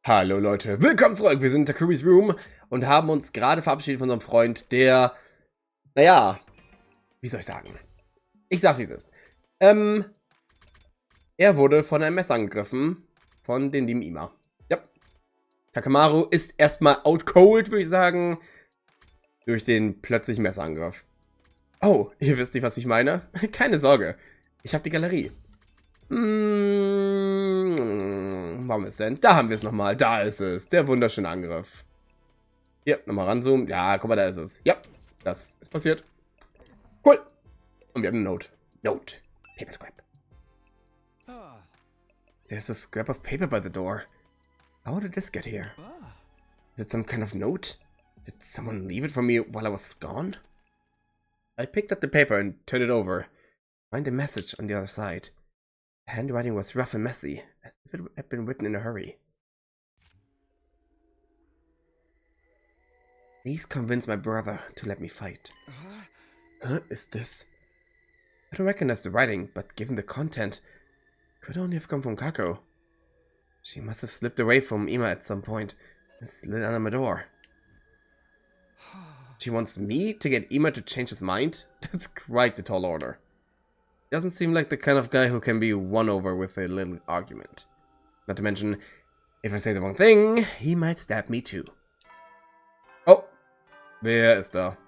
Hallo Leute, willkommen zurück. Wir sind in Takuris Room und haben uns gerade verabschiedet von unserem Freund, der, naja, wie soll ich sagen? Ich sag's, wie es ist. Er wurde von einem Messer angegriffen, von den lieben Ima. Ja. Takemaru ist erstmal out cold, würde ich sagen, durch den plötzlichen Messerangriff. Oh, ihr wisst nicht, was ich meine? Keine Sorge, ich habe die Galerie. Warum ist denn? Da haben wir es nochmal. Da ist es. Der wunderschöne Angriff. Hier, nochmal ranzoomen. Ja, guck mal, da ist es. Ja, das ist passiert. Cool. Und wir haben eine Note. Note. Paper scrap. There's a scrap of paper by the door. How did this get here? Is it some kind of note? Did someone leave it for me while I was gone? I picked up the paper and turned it over. Find a message on the other side. The handwriting was rough and messy, as if it had been written in a hurry. Please convince my brother to let me fight. Huh? Is this? I don't recognize the writing, but given the content, could only have come from Kako. She must have slipped away from Ima at some point and slid under my door. She wants me to get Ima to change his mind? That's quite the tall order. Doesn't seem like the kind of guy who can be won over with a little argument. Not to mention, if I say the wrong thing, he might stab me too. Oh, wer ist da?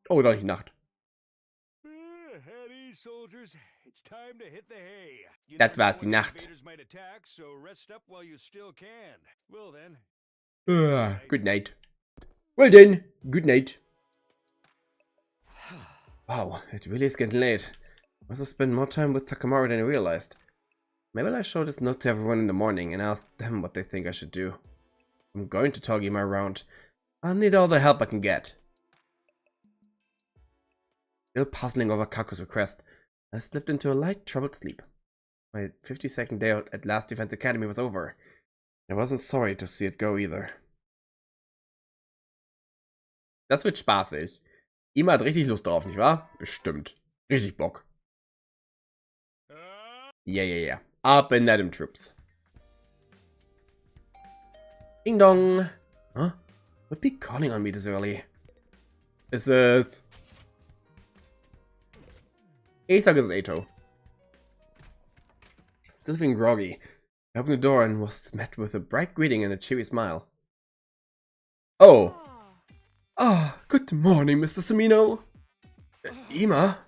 Oh, doch nicht Nacht. Das war's, die Nacht. Good night. Well then, good night. Wow, it really is getting late. Must have spent more time with Takemaru than I realized. Maybe I'll show this note to everyone in the morning and ask them what they think I should do. I'm going to talk Ima around. I'll need all the help I can get. Still puzzling over Kaku's request, I slipped into a light, troubled sleep. My 50-second day out at Last Defense Academy was over. I wasn't sorry to see it go either. Das wird spaßig. Ima hat richtig Lust drauf, nicht wahr? Bestimmt. Richtig Bock. Yeah. Up and at him, troops. Ding dong. Huh? Would be calling on me this early. Ist es... Ich sage, es ist Eito. Still feeling groggy. I opened the door and was met with a bright greeting and a cheery smile. Oh. Ah, good morning, Mr. Semino. Ima?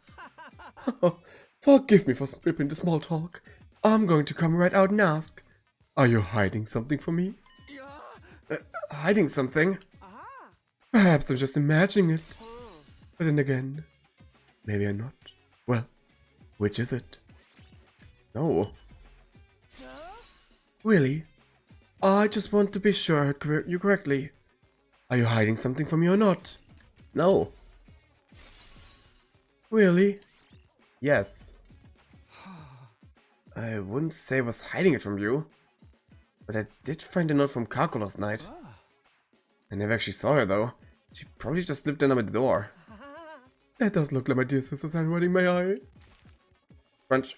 Oh, forgive me for skipping the small talk. I'm going to come right out and ask. Are you hiding something from me? Hiding something? Perhaps I'm just imagining it. But then again, maybe I'm not. Well, which is it? No. Really? I just want to be sure I heard you correctly. Are you hiding something from me or not? No. Really? Yes. I wouldn't say I was hiding it from you. But I did find a note from Kako last night. I never actually saw her though. She probably just slipped under my door. That does look like my dear sister's handwriting, may I? Crunch.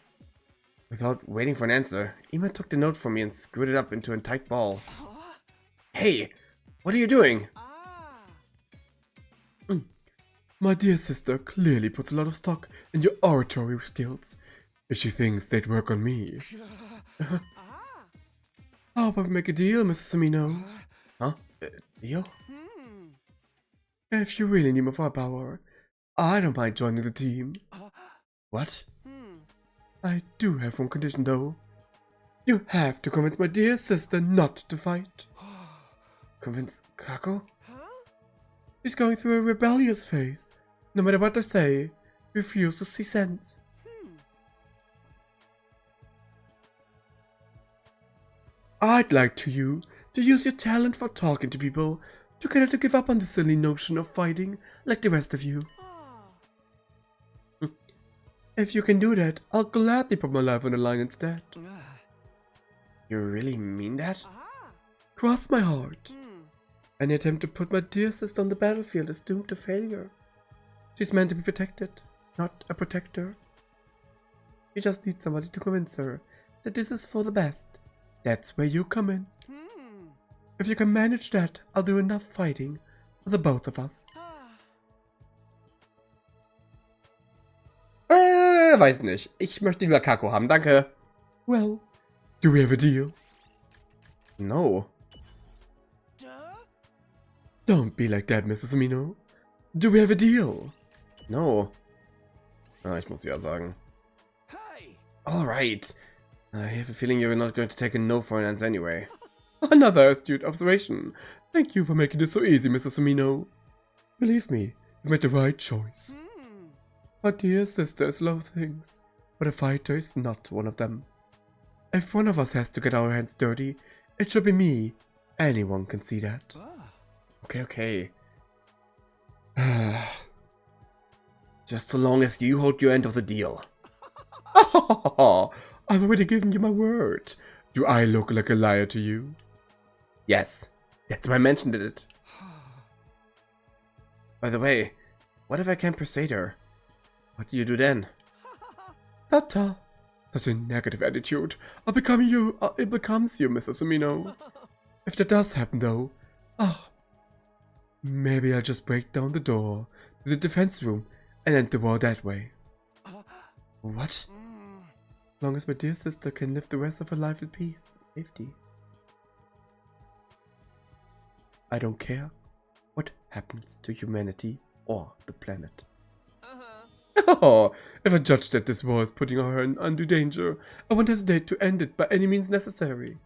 Without waiting for an answer, Ima took the note from me and screwed it up into a tight ball. Hey! What are you doing? My dear sister clearly puts a lot of stock in your oratory skills. If she thinks they'd work on me. How about we make a deal, Mr. Semino? Huh? Deal? If you really need more firepower, I don't mind joining the team. What? I do have one condition though. You have to convince my dear sister not to fight. Convince Kako? She's going through a rebellious phase. No matter what I say, refuse to see sense. I'd like you to use your talent for talking to people to get her to give up on the silly notion of fighting like the rest of you. If you can do that, I'll gladly put my life on the line instead. You really mean that? Cross my heart. Any attempt to put my dear sister on the battlefield is doomed to failure. She's meant to be protected, not a protector. You just need somebody to convince her that this is for the best. That's where you come in. If you can manage that, I'll do enough fighting for the both of us. Weiß nicht. Ich möchte lieber Kako haben, danke. Well, do we have a deal? No. Don't be like that, Mrs. Amino. Do we have a deal? No. Ah, ich muss ja sagen. Alright. I have a feeling you're not going to take a no for an answer anyway. Another astute observation. Thank you for making this so easy, Mrs. Amino. Believe me, you made the right choice. My dear sister is a lot of things, but a fighter is not one of them. If one of us has to get our hands dirty, it should be me. Anyone can see that. Okay. Just so long as you hold your end of the deal. I've already given you my word. Do I look like a liar to you? Yes, that's why I mentioned it. By the way, what if I can't persuade her? What do you do then? Ta-ta. Such a negative attitude. It becomes you, Mrs. Amino. If that does happen though, maybe I'll just break down the door to the defense room and end the war that way. What? As long as my dear sister can live the rest of her life in peace and safety. I don't care what happens to humanity or the planet. Oh, if I judge that this war is putting her in undue danger, I won't hesitate to end it by any means necessary.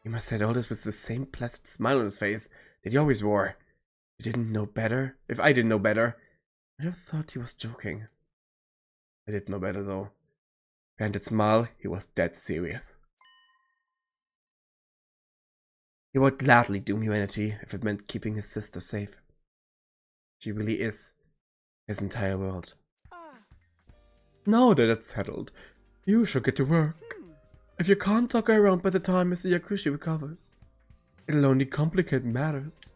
He must have said all this with the same placid smile on his face that he always wore. If I didn't know better, I'd have thought he was joking. I did know better though. Behind that smile, he was dead serious. He would gladly doom humanity if it meant keeping his sister safe. She really is his entire world. Now that it's settled, you should get to work. If you can't talk her around by the time Mr. Yakushi recovers, it'll only complicate matters.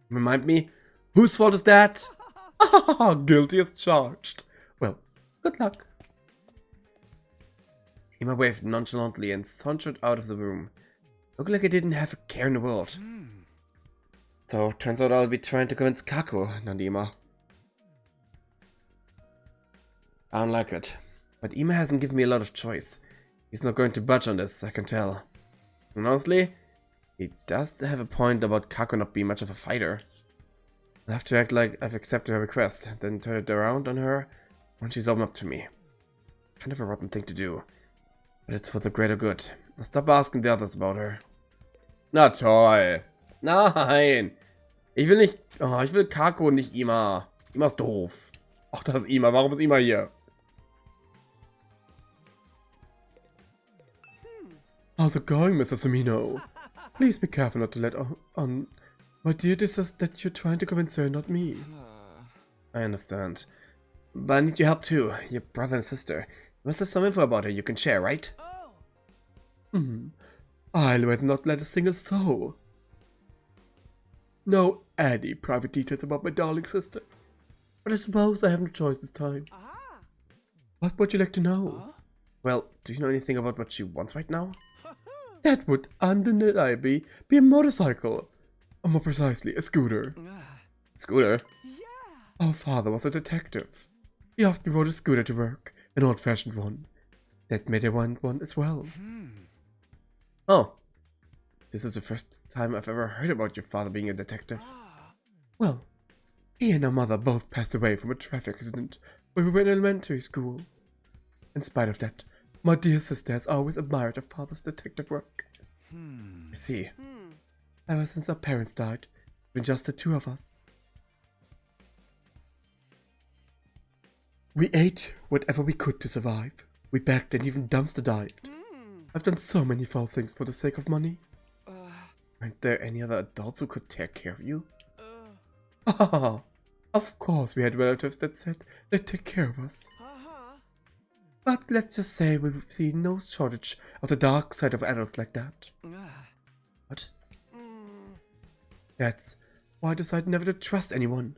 Remind me, whose fault is that? Guilty as charged. Well, good luck. Hima waved nonchalantly and sauntered out of the room, looking like I didn't have a care in the world. So, turns out I'll be trying to convince Kako, not Ima. I don't like it, but Ima hasn't given me a lot of choice. He's not going to budge on this, I can tell. And honestly, he does have a point about Kako not being much of a fighter. I'll have to act like I've accepted her request, then turn it around on her when she's opened up to me. Kind of a rotten thing to do, but it's for the greater good. I'll stop asking the others about her. Na toll. Nein. Ich will nicht... Oh, ich will Kako und nicht Ima. Ima ist doof. Ach, das ist Ima. Warum ist Ima hier? How's it going, Mr. Sumino? Please be careful not to let on... My dear, this is that you're trying to convince her, not me. I understand. But I need your help too. Your brother and sister. You must have some info about her you can share, right? I'll not let a single soul know any private details about my darling sister. But I suppose I have no choice this time. What would you like to know? Well, do you know anything about what she wants right now? That would undeniably be a motorcycle. Or more precisely, a scooter. Scooter? Our father was a detective. He often rode a scooter to work, an old-fashioned one. That made her want one as well. Oh. This is the first time I've ever heard about your father being a detective. Well, he and our mother both passed away from a traffic accident when we were in elementary school. In spite of that, my dear sister has always admired her father's detective work. I see. Ever since our parents died, it's been just the two of us. We ate whatever we could to survive. We begged and even dumpster dived. I've done so many foul things for the sake of money. Aren't there any other adults who could take care of you? Of course we had relatives that said they'd take care of us. But let's just say we've seen no shortage of the dark side of adults like that. What? That's why I decided never to trust anyone.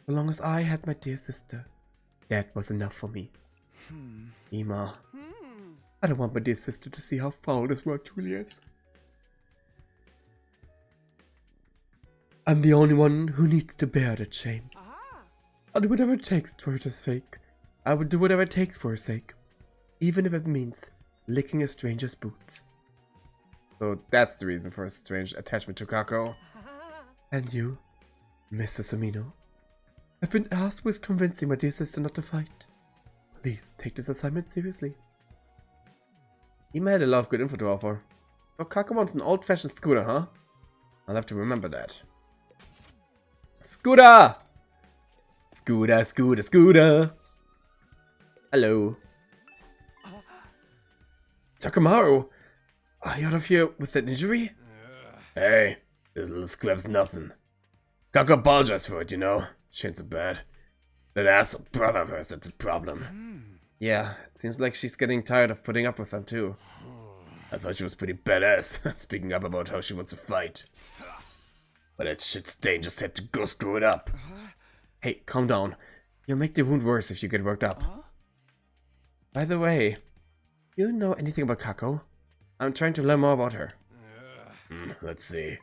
As long as I had my dear sister, that was enough for me. Ima. I don't want my dear sister to see how foul this world truly is. I'm the only one who needs to bear that shame. I'll do whatever it takes for her sake. I will do whatever it takes for her sake. Even if it means licking a stranger's boots. So that's the reason for a strange attachment to Kako. And you, Mrs. Amino? I've been asked with convincing my dear sister not to fight. Please take this assignment seriously. Ima had a lot of good info to offer. So Kako wants an old-fashioned scooter, huh? I'll have to remember that. Scooter! Scooter, scooter, scooter! Hello. Takamaru! Are you out of here with that injury? Hey, this little scrap's nothing. Kako apologized for it, you know. She ain't so bad. That asshole brother of hers, that's a problem. Yeah, it seems like she's getting tired of putting up with them too. I thought she was pretty badass, speaking up about how she wants to fight. But that shit stain just had to go screw it up. Hey, calm down. You'll make the wound worse if you get worked up. By the way, do you know anything about Kako? I'm trying to learn more about her. Let's see.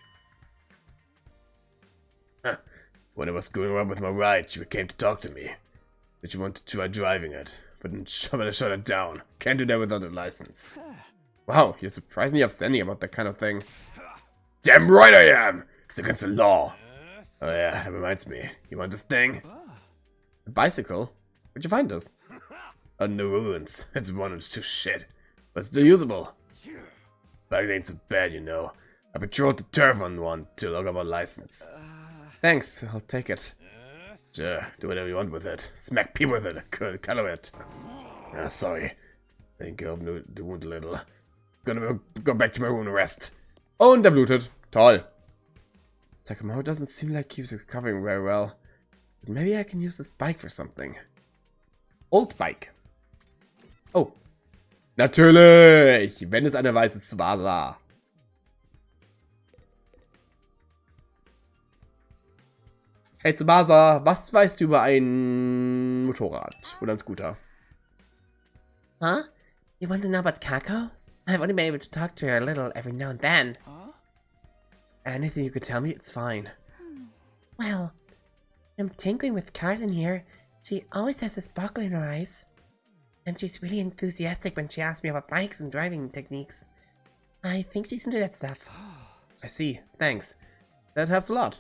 When I was going around with my ride, she came to talk to me. That she wanted to try driving it, but I shut it down. Can't do that without a license. Wow, you're surprisingly upstanding about that kind of thing. Damn right I am! It's against the law. Oh yeah, that reminds me. You want this thing? A bicycle? Where'd you find this? On the ruins. It's one of two shit, but still usable. Bike ain't so bad, you know. I patrolled the turf on one till I got my license. Thanks, I'll take it. Sure, do whatever you want with it. Smack people with it. Color it. Sorry. Think I'll do the wound a little. Gonna go back to my room and rest. Oh, und er blutet. Toll. Takamaru doesn't seem like he's recovering very well. But maybe I can use this bike for something. Old bike. Oh. Natürlich! Wenn es eine weiße Tsubasa. Hey Tsubasa, was weißt du über ein Motorrad oder ein Scooter? Huh? You want to know about Kako? I've only been able to talk to her a little every now and then. Huh? Anything you could tell me, it's fine. Well, I'm tinkering with cars in here. She always has a sparkle in her eyes. And she's really enthusiastic when she asks me about bikes and driving techniques. I think she's into that stuff. I see, thanks. That helps a lot.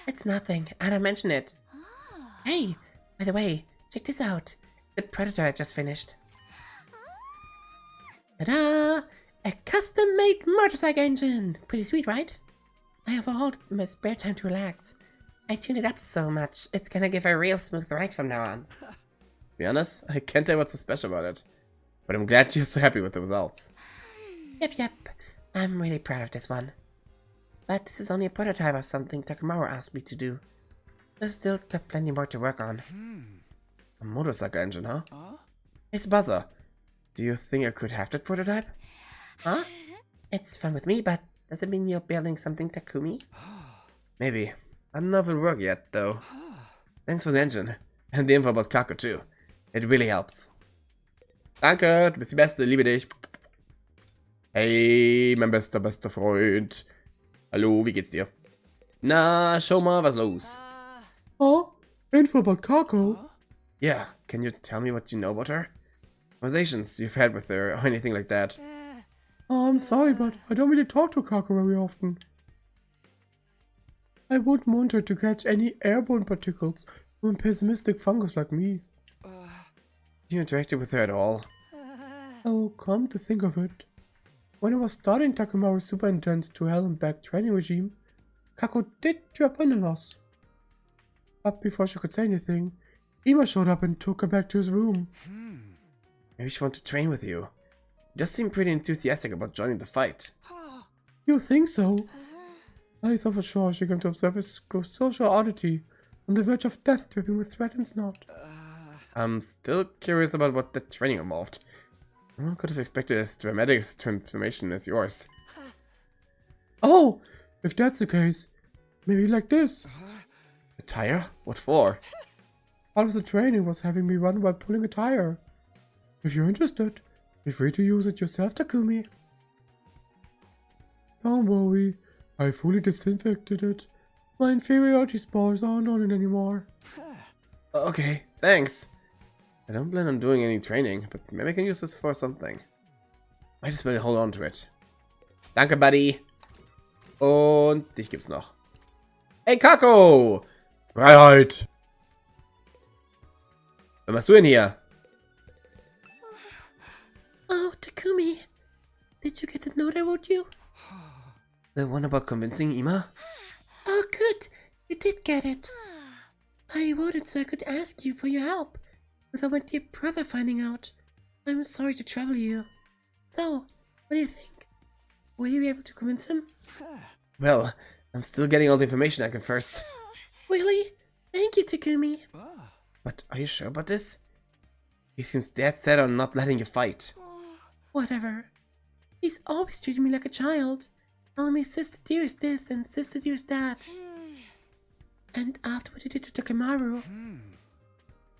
It's nothing, I don't mention it. Hey, by the way, check this out. The prototype I just finished. Ta-da! A custom-made motorcycle engine! Pretty sweet, right? I overhauled it in my spare time to relax. I tuned it up so much, it's gonna give a real smooth ride from now on. To be honest, I can't tell what's so special about it. But I'm glad you're so happy with the results. Yep. I'm really proud of this one. But this is only a prototype of something Takamaru asked me to do. I've still got plenty more to work on. A motorcycle engine, huh? Hey, Tsubasa. Do you think I could have that prototype? Huh? It's fun with me, but does it mean you're building something Takumi? Maybe. I don't know if it'll work yet, though. Thanks for the engine. And the info about Kako, too. It really helps. Danke, du bist die Beste, liebe dich. Hey, mein bester Freund. Hallo, wie geht's dir? Na, schau mal, was los? Oh, info about Kako? Yeah, can you tell me what you know about her? Conversations you've had with her, or anything like that? Oh, I'm sorry, but I don't really talk to Kako very often. I wouldn't want her to catch any airborne particles from a pessimistic fungus like me. You interacted with her at all? Oh, come to think of it. When I was starting Takamaru's super intense to hell and back training regime, Kako did drop in on us. But before she could say anything, Ima showed up and took her back to his room. Maybe she wanted to train with you. You just seem pretty enthusiastic about joining the fight. You think so? I thought for sure she came to observe his social oddity, on the verge of death dripping with threat and snot. I'm still curious about what the training involved. I could have expected as dramatic a transformation as yours. Oh, if that's the case, maybe like this. A tire? What for? Part of the training was having me run while pulling a tire. If you're interested, Be free to use it yourself, Takumi. Don't worry, I fully disinfected it. My inferiority spores aren't on it anymore. Okay, thanks. I don't plan on doing any training, but maybe I can use this for something. Might as well hold on to it. Danke, Buddy. Und dich gibt's noch. Hey, Kako! Wahrheit! Was machst du denn hier? Oh, Takumi. Did you get the note I wrote you? The one about convincing Ima? Oh, good. You did get it. I wrote it so I could ask you for your help without my dear brother finding out. I'm sorry to trouble you. So, what do you think? Will you be able to convince him? Well, I'm still getting all the information I can first. Really? Thank you, Takumi. But are you sure about this? He seems dead set on not letting you fight. Whatever. He's always treated me like a child. Telling me sister dearest this and sister dearest that. And after what he did to Takemaru.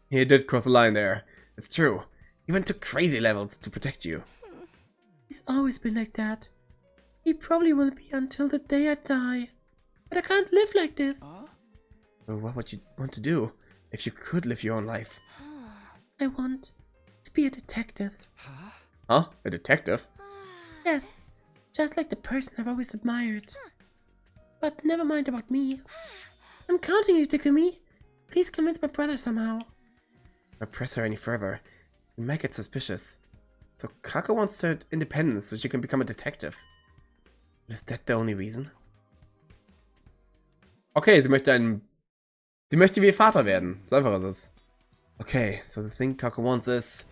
He did cross the line there. It's true. He went to crazy levels to protect you. He's always been like that. He probably will be until the day I die. But I can't live like this. Well, what would you want to do if you could live your own life? I want to be a detective. Huh? A detective? Yes. Just like the person I've always admired. But never mind about me. I'm counting you, Takumi. Please convince my brother somehow. If I press her any further, we might get suspicious. So Kako wants her independence so she can become a detective. But is that the only reason? Okay, sie möchte wie ihr Vater werden. So einfach ist es. Okay, so the thing Kako wants is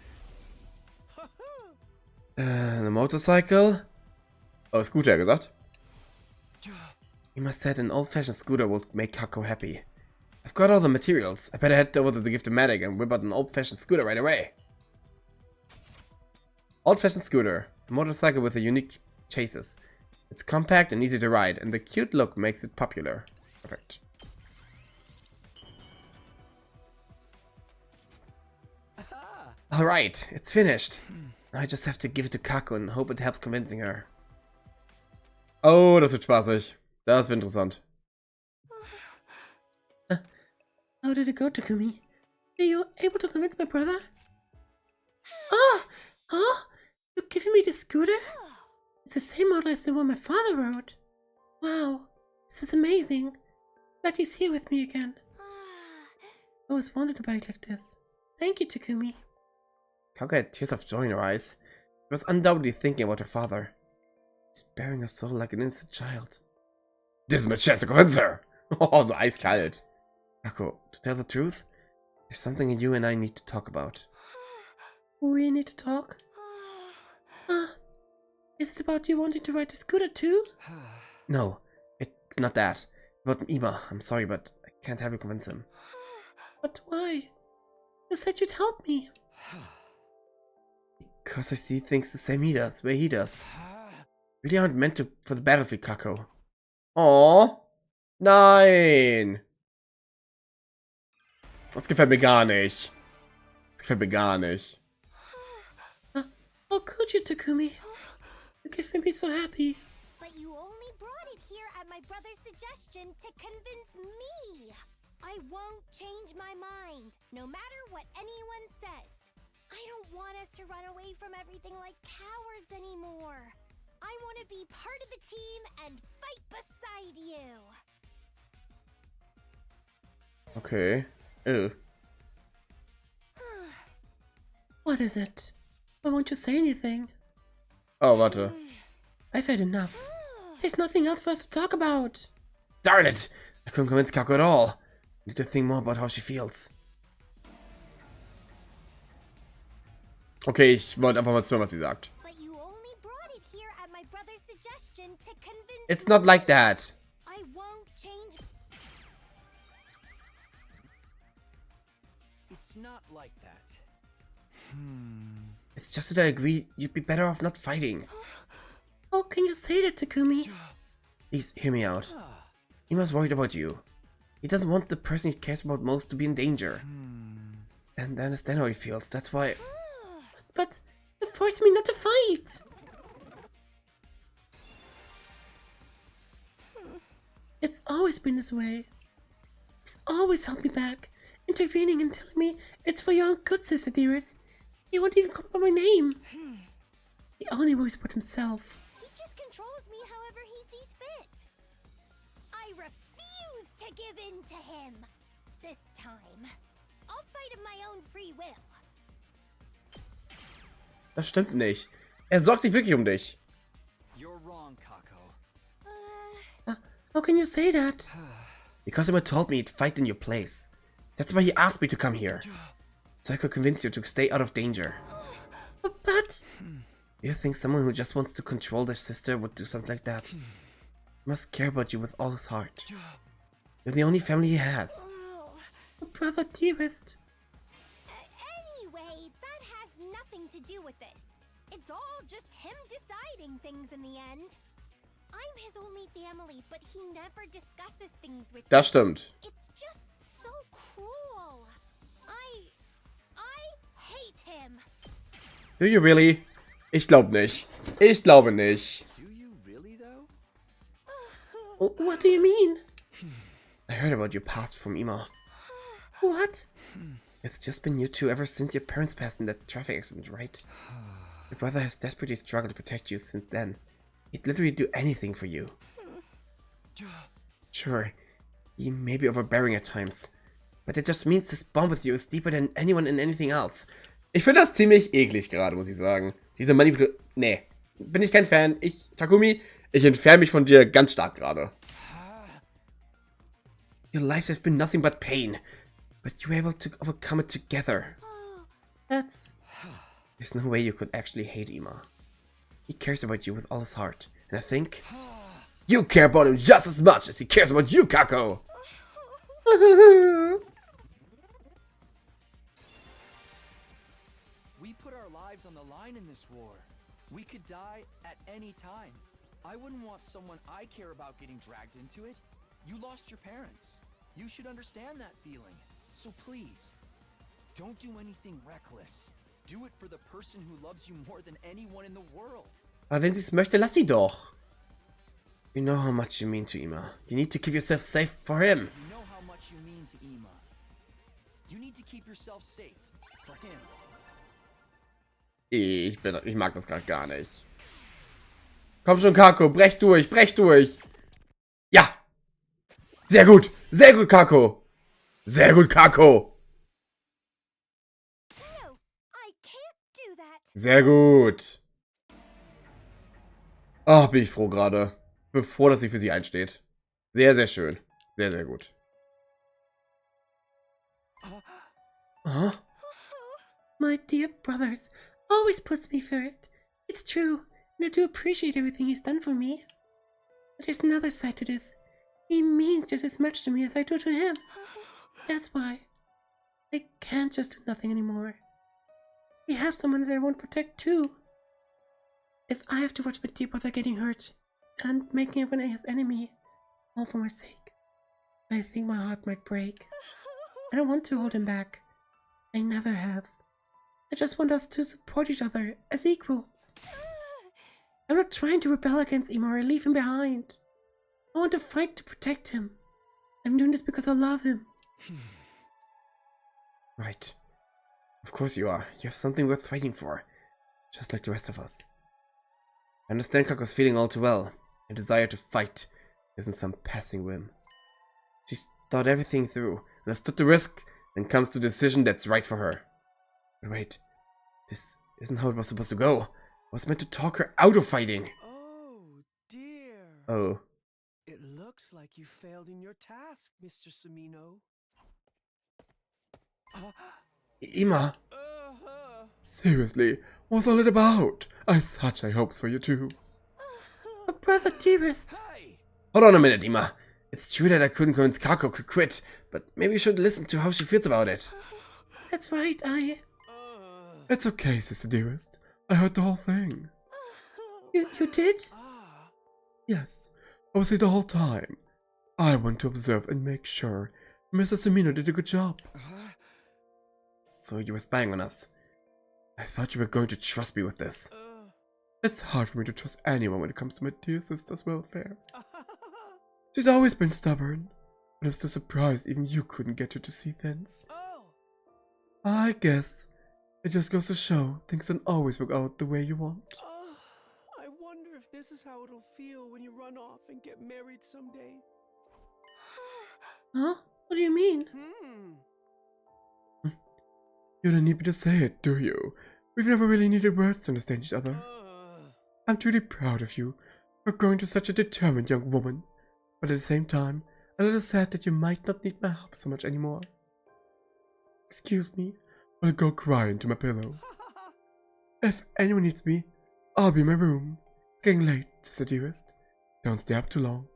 the motorcycle. Oh, Scooter gesagt. He must said an old-fashioned scooter would make Kako happy. I've got all the materials. I better head over to the Gift-O-Matic and whip out an old-fashioned scooter right away. Old-fashioned scooter. A motorcycle with a unique chassis. It's compact and easy to ride, and the cute look makes it popular. Perfect. Alright, it's finished. I just have to give it to Kako and hope it helps convincing her. Oh, das wird spaßig. Das wird interessant. How did it go, Takumi? Are you able to convince my brother? Oh, you're giving me the scooter? It's the same model as the one my father rode. Wow, this is amazing. Like he's here with me again. I always wanted a bike like this. Thank you, Takumi. Kako had tears of joy in her eyes. She was undoubtedly thinking about her father. He's bearing her soul like an innocent child. This is my chance to convince her! Oh, so eiskalt. Kako, to tell the truth, there's something you and I need to talk about. We need to talk? Is it about you wanting to ride the scooter too? No, it's not that. About Ima, I'm sorry, but I can't help you convince him. But why? You said you'd help me. Because I see things the same way he does. Really aren't meant for the battlefield, Kako. Oh, nein! Das gefällt mir gar nicht. Das gefällt mir gar nicht. How could you, Takumi? You give me so happy. But you only brought it here at my brother's suggestion to convince me. I won't change my mind, no matter what anyone says. I don't want us to run away from everything like cowards anymore. I want to be part of the team and fight beside you. Okay. Ew. What is it? Why won't you say anything? Oh, warte. I've had enough. There's nothing else for us to talk about. Darn it! I couldn't convince Kako at all. I need to think more about how she feels. Okay, ich wollte einfach mal zuhören, was sie sagt. But you only brought it here at my brother's suggestion to convince It's not like that. I won't change. It's not like that. It's just that I agree you'd be better off not fighting. How can you say that, Takumi? Please, hear me out. Ima's worried about you. He doesn't want the person he cares about most to be in danger. And I understand how he feels, that's why... But your force me not to fight. It's always been this way. He's always held me back, intervening and telling me it's for your own good, Sister Dearest. He won't even call by my name. He only worries about himself. He just controls me however he sees fit. I refuse to give in to him. This time, I'll fight of my own free will. Das stimmt nicht. Er sorgt sich wirklich um dich. You're wrong, Kako. How can you say that? Because Emma told me he'd fight in your place. That's why he asked me to come here. So I could convince you to stay out of danger. But... You think someone who just wants to control their sister would do something like that? He must care about you with all his heart. You're the only family he has. Brother Dearest. Anyway, that has nothing to do with this. It's all just him deciding things in the end. I'm his only family, but he never discusses things with me. Das stimmt. It's just so cruel. I hate him. Do you really? Ich glaube nicht. Ich glaube nicht. Do you really, though? What do you mean? I heard about your past from Emma. What? It's just been you two ever since your parents passed in that traffic accident, right? Your brother has desperately struggled to protect you since then. He'd literally do anything for you. Sure, he may be overbearing at times, but it just means his bond with you is deeper than anyone and anything else. Ich finde das ziemlich eklig gerade, muss ich sagen. Diese Manipulation. Nee, bin ich kein Fan. Takumi, ich entferne mich von dir ganz stark gerade. Your lives have been nothing but pain, but you were able to overcome it together. That's... There's no way you could actually hate Emma. He cares about you with all his heart, and I think you care about him just as much as he cares about you, Kako! We put our lives on the line in this war. We could die at any time. I wouldn't want someone I care about getting dragged into it. You lost your parents. You should understand that feeling. So please, don't do anything reckless. Do it for the person who loves you more than anyone in the world. Aber wenn sie es möchte, lass sie doch. You know how much you mean to Emma. You need to keep yourself safe for him. You know how much you mean to Emma. You need to keep yourself safe for him. Ich mag das gerade gar nicht. Komm schon, Kako, brech durch, brech durch. Ja. Sehr gut, Kako. Sehr gut, Kako. No, I can't do that. Sehr gut. Ach, bin ich froh gerade. Bin froh, dass sie für sie einsteht. Sehr, sehr schön. Sehr, sehr gut. Huh? My dear brothers always puts me first. It's true, and I do appreciate everything he's done for me. But there's another side to this. He means just as much to me as I do to him. That's why I can't just do nothing anymore. We have someone that I want to protect too. If I have to watch my dear brother getting hurt and making everyone his enemy, all for my sake, I think my heart might break. I don't want to hold him back. I never have. I just want us to support each other as equals. I'm not trying to rebel against him or leave him behind. I want to fight to protect him. I'm doing this because I love him. Right. Of course you are. You have something worth fighting for. Just like the rest of us. I understand Kako's feeling all too well. A desire to fight isn't some passing whim. She's thought everything through, understood the risk, and comes to a decision that's right for her. But wait, this isn't how it was supposed to go. I was meant to talk her out of fighting. Oh, dear. Oh. It looks like you failed in your task, Mr. Sumino. Emma. Seriously, what's all it about? I had such high hopes for you too. Brother Dearest. Hey! Hold on a minute, Emma. It's true that I couldn't convince Kako to quit, but maybe you should listen to how she feels about it. That's right, It's okay, Sister Dearest. I heard the whole thing. You did? Yes, I was here the whole time. I want to observe and make sure Mr. Sumino did a good job. So you were spying on us. I thought you were going to trust me with this. It's hard for me to trust anyone when it comes to my dear sister's welfare. She's always been stubborn, but I'm still surprised even you couldn't get her to see things. I guess it just goes to show things don't always work out the way you want. I wonder if this is how it'll feel when you run off and get married someday. Huh? What do you mean? You don't need me to say it, do you? We've never really needed words to understand each other. I'm truly proud of you for growing to such a determined young woman, but at the same time, a little sad that you might not need my help so much anymore. Excuse me, I'll go cry into my pillow. If anyone needs me, I'll be in my room. It's getting late, sister dearest. Don't stay up too long.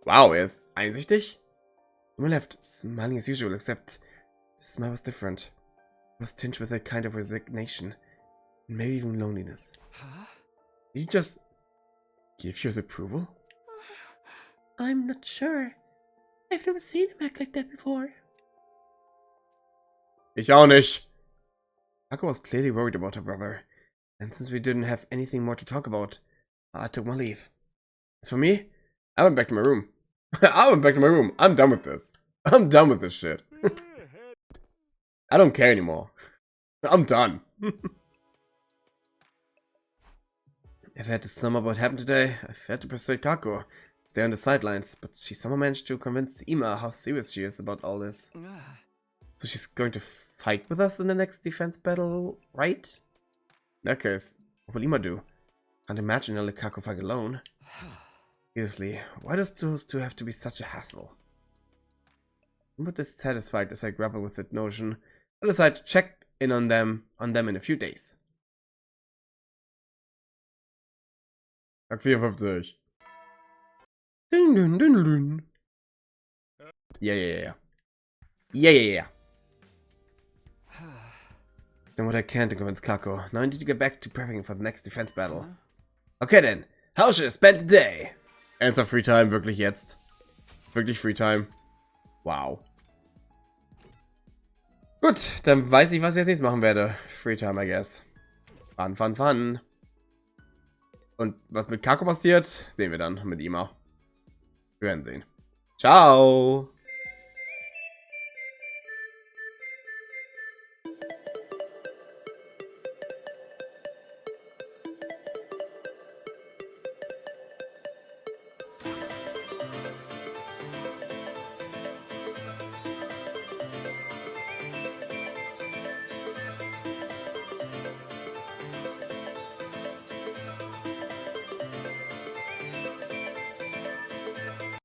Wow, ist einsichtig. To my left, smiling as usual, except the smile was different. It was tinged with a kind of resignation, and maybe even loneliness. Did he just give you his approval? I'm not sure. I've never seen him act like that before. Ich auch nicht. Ako was clearly worried about her brother, and since we didn't have anything more to talk about, I took my leave. As for me, I went back to my room. I'm done with this. I'm done with this shit. I don't care anymore. I'm done. If I had to sum up what happened today, I've had to persuade Kako, stay on the sidelines, but she somehow managed to convince Ima how serious she is about all this. So she's going to fight with us in the next defense battle, right? In that case, what will Ima do? Can't imagine I'll let Kako fight alone. Seriously, why does those two have to be such a hassle? I'm not dissatisfied as I grapple with that notion. I'll decide to check in on them in a few days. Tag 54. Dun, dun, dun, dun. Yeah. Then what I can to convince Kako. Now I need to get back to prepping for the next defense battle. Okay then, how should I spend the day? Ernsthaft Free Time, wirklich jetzt? Wirklich Free Time? Wow. Gut, dann weiß ich, was ich jetzt nächstes machen werde. Free Time, I guess. Fun. Und was mit Kako passiert, sehen wir dann mit Ima. Wir werden sehen. Ciao!